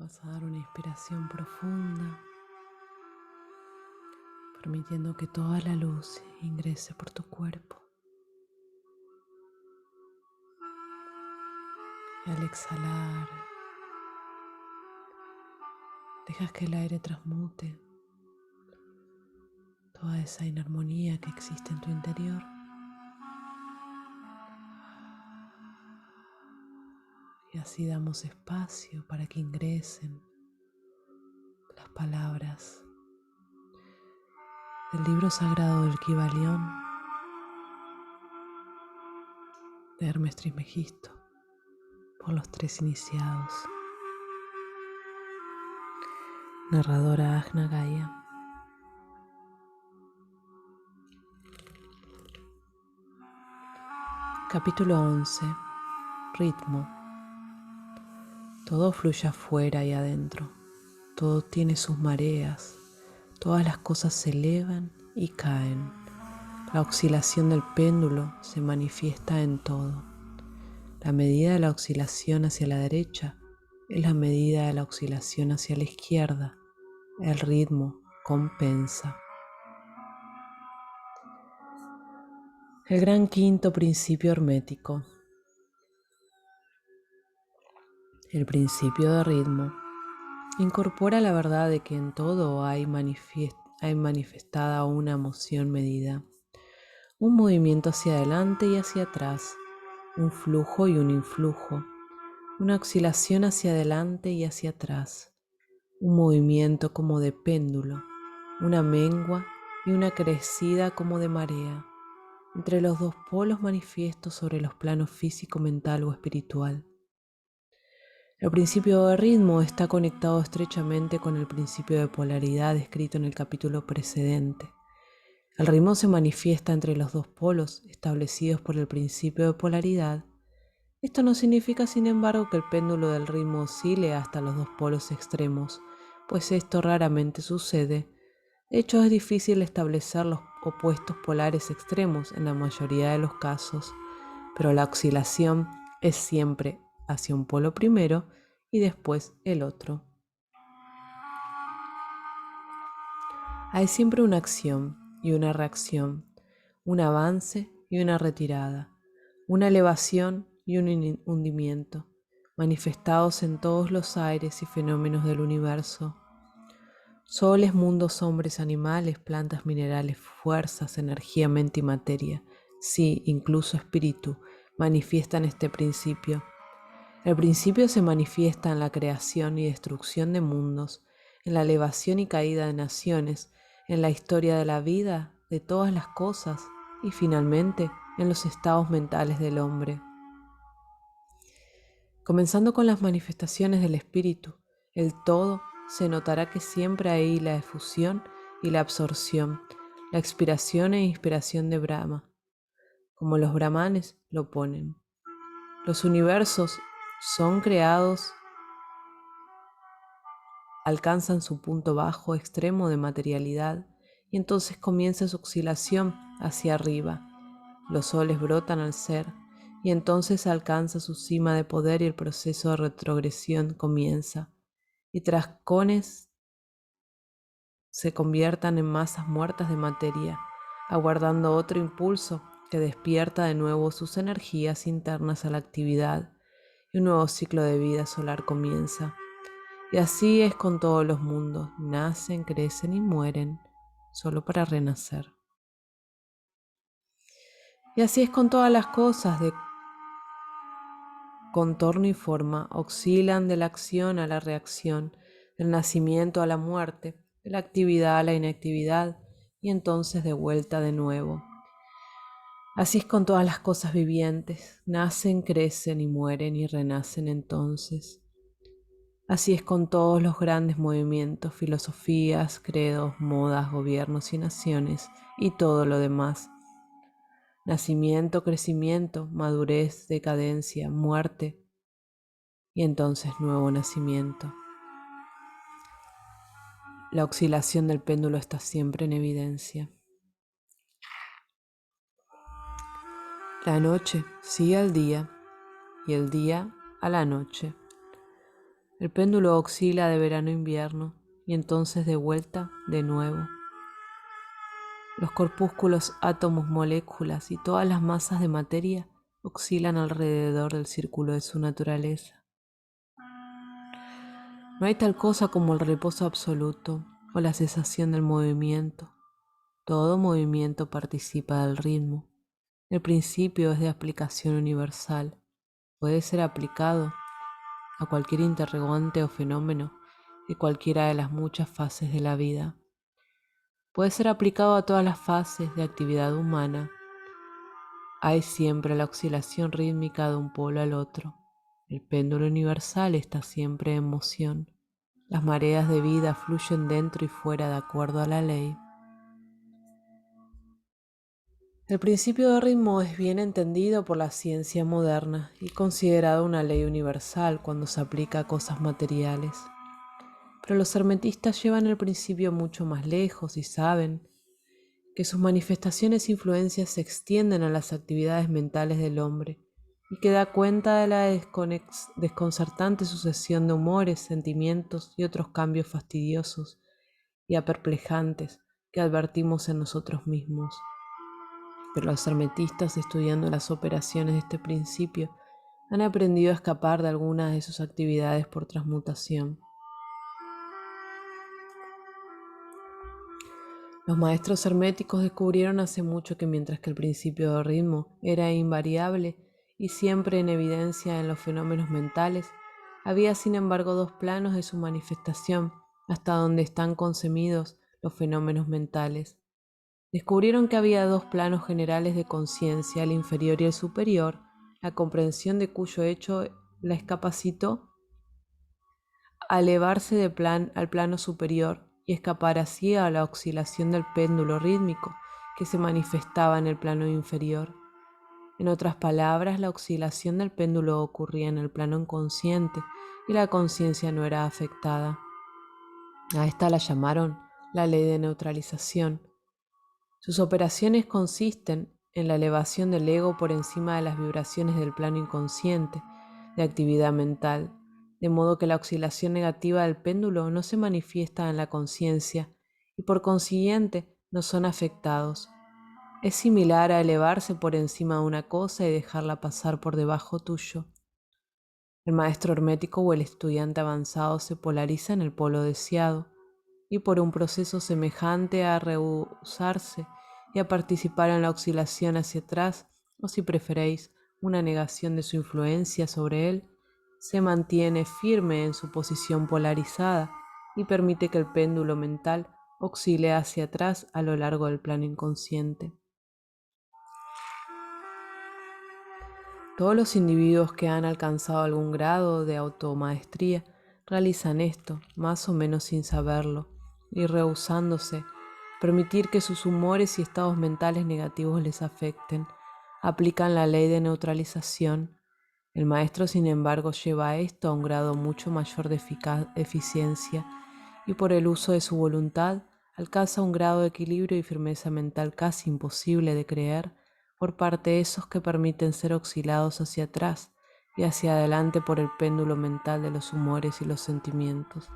Vas a dar una inspiración profunda, permitiendo que toda la luz ingrese por tu cuerpo. Y al exhalar, dejas que el aire transmute toda esa inarmonía que existe en tu interior. Y así damos espacio para que ingresen las palabras del libro sagrado del Kybalión de Hermes Trismegisto por los tres iniciados. Narradora Ajna Gaia. Capítulo 11. Ritmo. Todo fluye afuera y adentro. Todo tiene sus mareas. Todas las cosas se elevan y caen. La oscilación del péndulo se manifiesta en todo. La medida de la oscilación hacia la derecha es la medida de la oscilación hacia la izquierda. El ritmo compensa. El gran quinto principio hermético. El principio de ritmo incorpora la verdad de que en todo hay manifestada una emoción medida, un movimiento hacia adelante y hacia atrás, un flujo y un influjo, una oscilación hacia adelante y hacia atrás, un movimiento como de péndulo, una mengua y una crecida como de marea, entre los dos polos manifiestos sobre los planos físico, mental o espiritual. El principio de ritmo está conectado estrechamente con el principio de polaridad descrito en el capítulo precedente. El ritmo se manifiesta entre los dos polos establecidos por el principio de polaridad. Esto no significa, sin embargo, que el péndulo del ritmo oscile hasta los dos polos extremos, pues esto raramente sucede. De hecho, es difícil establecer los opuestos polares extremos en la mayoría de los casos, pero la oscilación es siempre hacia un polo primero y después el otro. Hay siempre una acción y una reacción, un avance y una retirada, una elevación y un hundimiento, manifestados en todos los aires y fenómenos del universo. Soles, mundos, hombres, animales, plantas, minerales, fuerzas, energía, mente y materia, sí, incluso espíritu, manifiestan este principio. El principio se manifiesta en la creación y destrucción de mundos, en la elevación y caída de naciones, en la historia de la vida, de todas las cosas y finalmente en los estados mentales del hombre. Comenzando con las manifestaciones del espíritu, el todo, se notará que siempre hay la efusión y la absorción, la expiración e inspiración de Brahma, como los brahmanes lo ponen. Los universos son creados, alcanzan su punto bajo extremo de materialidad y entonces comienza su oscilación hacia arriba. Los soles brotan al ser y entonces alcanza su cima de poder y el proceso de retrogresión comienza. Y trascones se conviertan en masas muertas de materia, aguardando otro impulso que despierta de nuevo sus energías internas a la actividad y un nuevo ciclo de vida solar comienza. Y así es con todos los mundos, nacen, crecen y mueren, solo para renacer. Y así es con todas las cosas de contorno y forma, oscilan de la acción a la reacción, del nacimiento a la muerte, de la actividad a la inactividad y entonces de vuelta de nuevo. Así es con todas las cosas vivientes, nacen, crecen y mueren y renacen entonces. Así es con todos los grandes movimientos, filosofías, credos, modas, gobiernos y naciones y todo lo demás. Nacimiento, crecimiento, madurez, decadencia, muerte y entonces nuevo nacimiento. La oscilación del péndulo está siempre en evidencia. La noche sigue al día y el día a la noche. El péndulo oscila de verano a invierno y entonces de vuelta de nuevo. Los corpúsculos, átomos, moléculas y todas las masas de materia oscilan alrededor del círculo de su naturaleza. No hay tal cosa como el reposo absoluto o la cesación del movimiento. Todo movimiento participa del ritmo. El principio es de aplicación universal. Puede ser aplicado a cualquier interrogante o fenómeno de cualquiera de las muchas fases de la vida. Puede ser aplicado a todas las fases de actividad humana. Hay siempre la oscilación rítmica de un polo al otro. El péndulo universal está siempre en moción. Las mareas de vida fluyen dentro y fuera de acuerdo a la ley. El principio de ritmo es bien entendido por la ciencia moderna y considerado una ley universal cuando se aplica a cosas materiales. Pero los hermetistas llevan el principio mucho más lejos y saben que sus manifestaciones e influencias se extienden a las actividades mentales del hombre y que da cuenta de la desconcertante sucesión de humores, sentimientos y otros cambios fastidiosos y aperplejantes que advertimos en nosotros mismos. Pero los hermetistas, estudiando las operaciones de este principio, han aprendido a escapar de algunas de sus actividades por transmutación. Los maestros herméticos descubrieron hace mucho que mientras que el principio de ritmo era invariable y siempre en evidencia en los fenómenos mentales, había sin embargo dos planos de su manifestación hasta donde están concebidos los fenómenos mentales. Descubrieron que había dos planos generales de conciencia, el inferior y el superior, la comprensión de cuyo hecho la capacitó a elevarse al plano superior y escapar así a la oscilación del péndulo rítmico que se manifestaba en el plano inferior. En otras palabras, la oscilación del péndulo ocurría en el plano inconsciente y la conciencia no era afectada. A esta la llamaron la ley de neutralización. Sus operaciones consisten en la elevación del ego por encima de las vibraciones del plano inconsciente de actividad mental, de modo que la oscilación negativa del péndulo no se manifiesta en la conciencia y por consiguiente no son afectados. Es similar a elevarse por encima de una cosa y dejarla pasar por debajo tuyo. El maestro hermético o el estudiante avanzado se polariza en el polo deseado y por un proceso semejante a rehusarse y a participar en la oscilación hacia atrás, o si preferéis, una negación de su influencia sobre él, se mantiene firme en su posición polarizada y permite que el péndulo mental oscile hacia atrás a lo largo del plano inconsciente. Todos los individuos que han alcanzado algún grado de automaestría realizan esto, más o menos sin saberlo, y rehusándose permitir que sus humores y estados mentales negativos les afecten, aplican la ley de neutralización. El maestro, sin embargo, lleva esto a un grado mucho mayor de eficiencia y por el uso de su voluntad alcanza un grado de equilibrio y firmeza mental casi imposible de creer por parte de esos que permiten ser oscilados hacia atrás y hacia adelante por el péndulo mental de los humores y los sentimientos.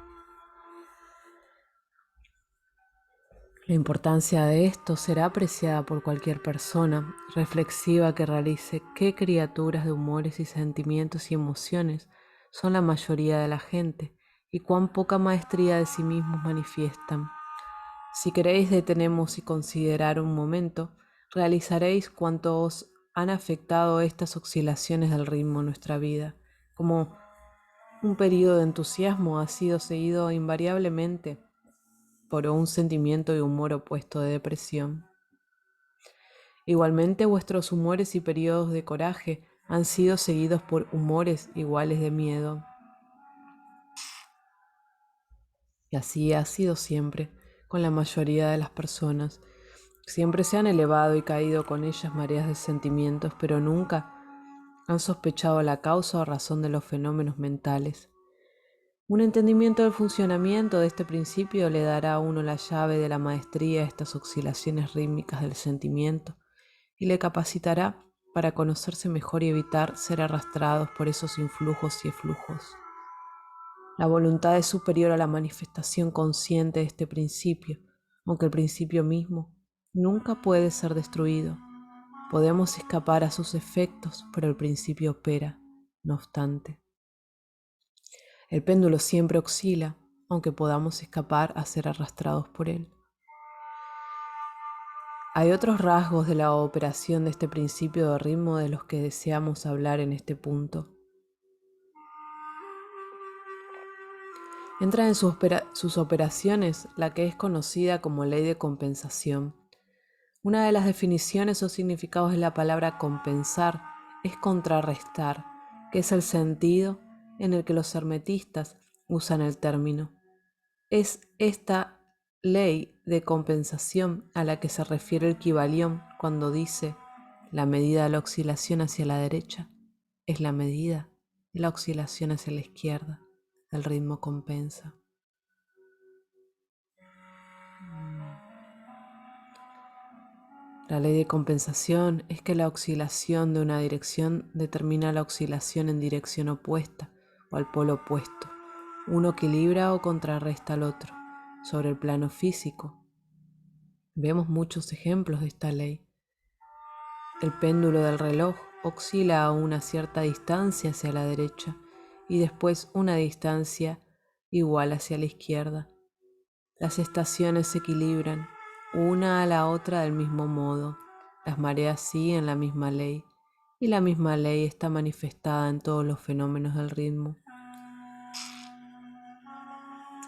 La importancia de esto será apreciada por cualquier persona reflexiva que realice qué criaturas de humores y sentimientos y emociones son la mayoría de la gente y cuán poca maestría de sí mismos manifiestan. Si queréis detenemos y considerar un momento, realizaréis cuánto os han afectado estas oscilaciones del ritmo en nuestra vida, como un periodo de entusiasmo ha sido seguido invariablemente por un sentimiento de humor opuesto de depresión. Igualmente vuestros humores y periodos de coraje han sido seguidos por humores iguales de miedo. Y así ha sido siempre con la mayoría de las personas. Siempre se han elevado y caído con ellas mareas de sentimientos, pero nunca han sospechado la causa o razón de los fenómenos mentales. Un entendimiento del funcionamiento de este principio le dará a uno la llave de la maestría a estas oscilaciones rítmicas del sentimiento y le capacitará para conocerse mejor y evitar ser arrastrados por esos influjos y eflujos. La voluntad es superior a la manifestación consciente de este principio, aunque el principio mismo nunca puede ser destruido. Podemos escapar a sus efectos, pero el principio opera, no obstante. El péndulo siempre oscila, aunque podamos escapar a ser arrastrados por él. Hay otros rasgos de la operación de este principio de ritmo de los que deseamos hablar en este punto. Entra en sus operaciones la que es conocida como ley de compensación. Una de las definiciones o significados de la palabra compensar es contrarrestar, que es el sentido en el que los hermetistas usan el término. Es esta ley de compensación a la que se refiere el Kybalión cuando dice la medida de la oscilación hacia la derecha es la medida de la oscilación hacia la izquierda. El ritmo compensa. La ley de compensación es que la oscilación de una dirección determina la oscilación en dirección opuesta o al polo opuesto. Uno equilibra o contrarresta al otro. Sobre el plano físico, vemos muchos ejemplos de esta ley. El péndulo del reloj oscila a una cierta distancia hacia la derecha y después una distancia igual hacia la izquierda. Las estaciones se equilibran una a la otra del mismo modo. Las mareas siguen la misma ley y la misma ley está manifestada en todos los fenómenos del ritmo.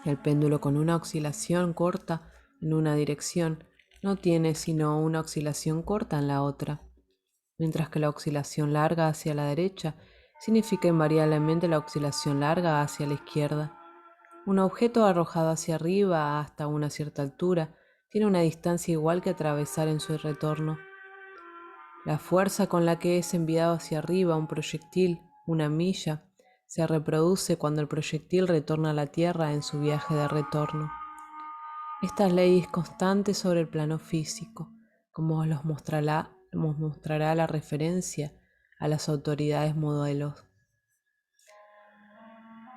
El péndulo con una oscilación corta en una dirección no tiene sino una oscilación corta en la otra, mientras que la oscilación larga hacia la derecha significa invariablemente la oscilación larga hacia la izquierda. Un objeto arrojado hacia arriba hasta una cierta altura tiene una distancia igual que atravesar en su retorno. La fuerza con la que es enviado hacia arriba un proyectil, una milla, se reproduce cuando el proyectil retorna a la Tierra en su viaje de retorno. Esta ley es constante sobre el plano físico, como nos mostrará la referencia a las autoridades modelos.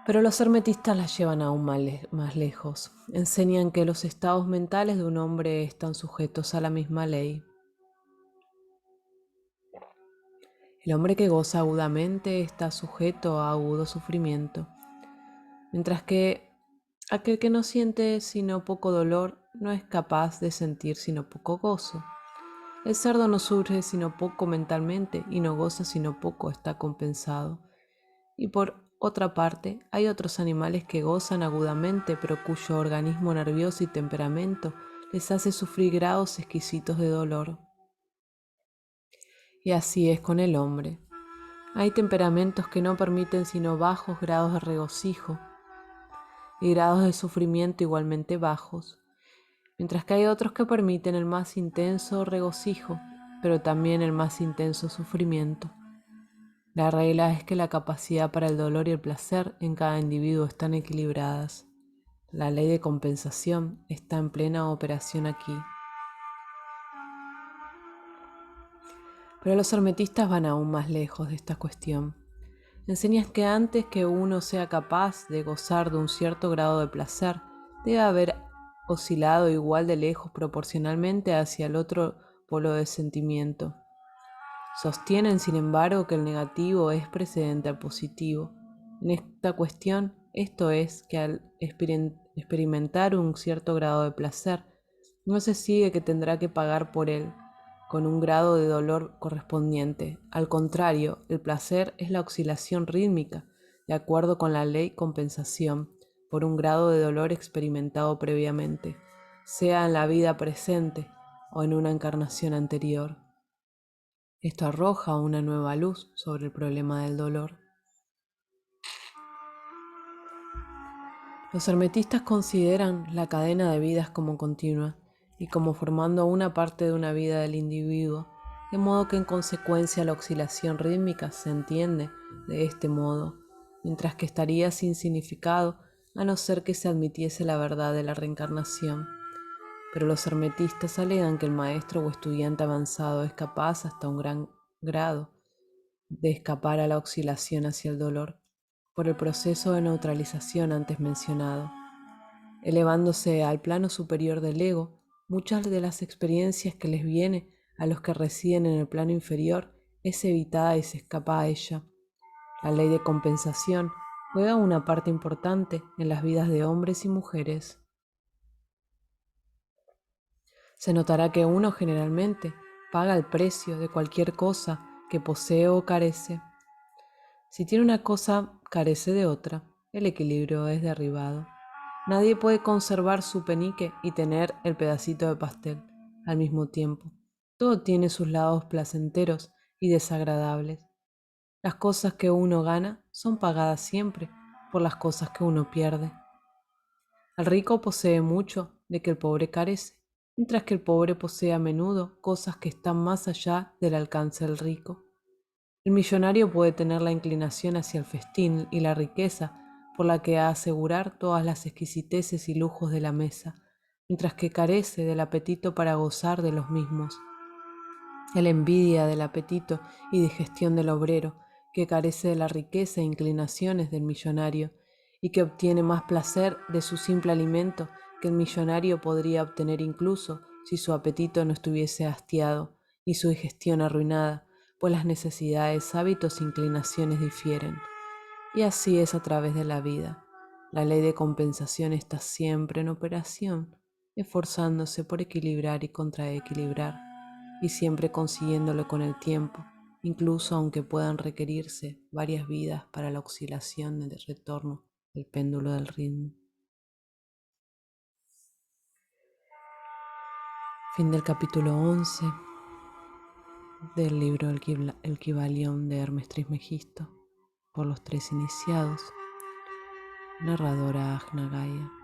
Pero los hermetistas las llevan aún más lejos. Enseñan que los estados mentales de un hombre están sujetos a la misma ley. El hombre que goza agudamente está sujeto a agudo sufrimiento, mientras que aquel que no siente sino poco dolor no es capaz de sentir sino poco gozo. El cerdo no sufre sino poco mentalmente y no goza sino poco está compensado. Y por otra parte, hay otros animales que gozan agudamente, pero cuyo organismo nervioso y temperamento les hace sufrir grados exquisitos de dolor. Y así es con el hombre. Hay temperamentos que no permiten sino bajos grados de regocijo y grados de sufrimiento igualmente bajos, mientras que hay otros que permiten el más intenso regocijo, pero también el más intenso sufrimiento. La regla es que la capacidad para el dolor y el placer en cada individuo están equilibradas. La ley de compensación está en plena operación aquí. Pero los hermetistas van aún más lejos de esta cuestión. Enseñan que antes que uno sea capaz de gozar de un cierto grado de placer, debe haber oscilado igual de lejos proporcionalmente hacia el otro polo de sentimiento. Sostienen, sin embargo, que el negativo es precedente al positivo. En esta cuestión, esto es que al experimentar un cierto grado de placer, no se sigue que tendrá que pagar por él con un grado de dolor correspondiente. Al contrario, el placer es la oscilación rítmica, de acuerdo con la ley compensación, por un grado de dolor experimentado previamente, sea en la vida presente o en una encarnación anterior. Esto arroja una nueva luz sobre el problema del dolor. Los hermetistas consideran la cadena de vidas como continua y como formando una parte de una vida del individuo, de modo que en consecuencia la oscilación rítmica se entiende de este modo, mientras que estaría sin significado a no ser que se admitiese la verdad de la reencarnación. Pero los hermetistas alegan que el maestro o estudiante avanzado es capaz hasta un gran grado de escapar a la oscilación hacia el dolor. por el proceso de neutralización antes mencionado. Elevándose al plano superior del ego, muchas de las experiencias que les viene a los que residen en el plano inferior es evitada y se escapa a ella. La ley de compensación juega una parte importante en las vidas de hombres y mujeres. Se notará que uno generalmente paga el precio de cualquier cosa que posee o carece. Si tiene una cosa, carece de otra, el equilibrio es derribado. Nadie puede conservar su penique y tener el pedacito de pastel al mismo tiempo. Todo tiene sus lados placenteros y desagradables. Las cosas que uno gana son pagadas siempre por las cosas que uno pierde. El rico posee mucho de que el pobre carece, mientras que el pobre posee a menudo cosas que están más allá del alcance del rico. El millonario puede tener la inclinación hacia el festín y la riqueza por la que asegurar todas las exquisiteces y lujos de la mesa, mientras que carece del apetito para gozar de los mismos. Él envidia del apetito y digestión del obrero, que carece de la riqueza e inclinaciones del millonario, y que obtiene más placer de su simple alimento que el millonario podría obtener incluso si su apetito no estuviese hastiado y su digestión arruinada, pues las necesidades, hábitos e inclinaciones difieren. Y así es a través de la vida. La ley de compensación está siempre en operación, esforzándose por equilibrar y contraequilibrar, y siempre consiguiéndolo con el tiempo, incluso aunque puedan requerirse varias vidas para la oscilación del retorno del péndulo del ritmo. Fin del capítulo 11 del libro El Kybalión de Hermes Trismegisto, por los tres iniciados. Narradora Agna Gaia.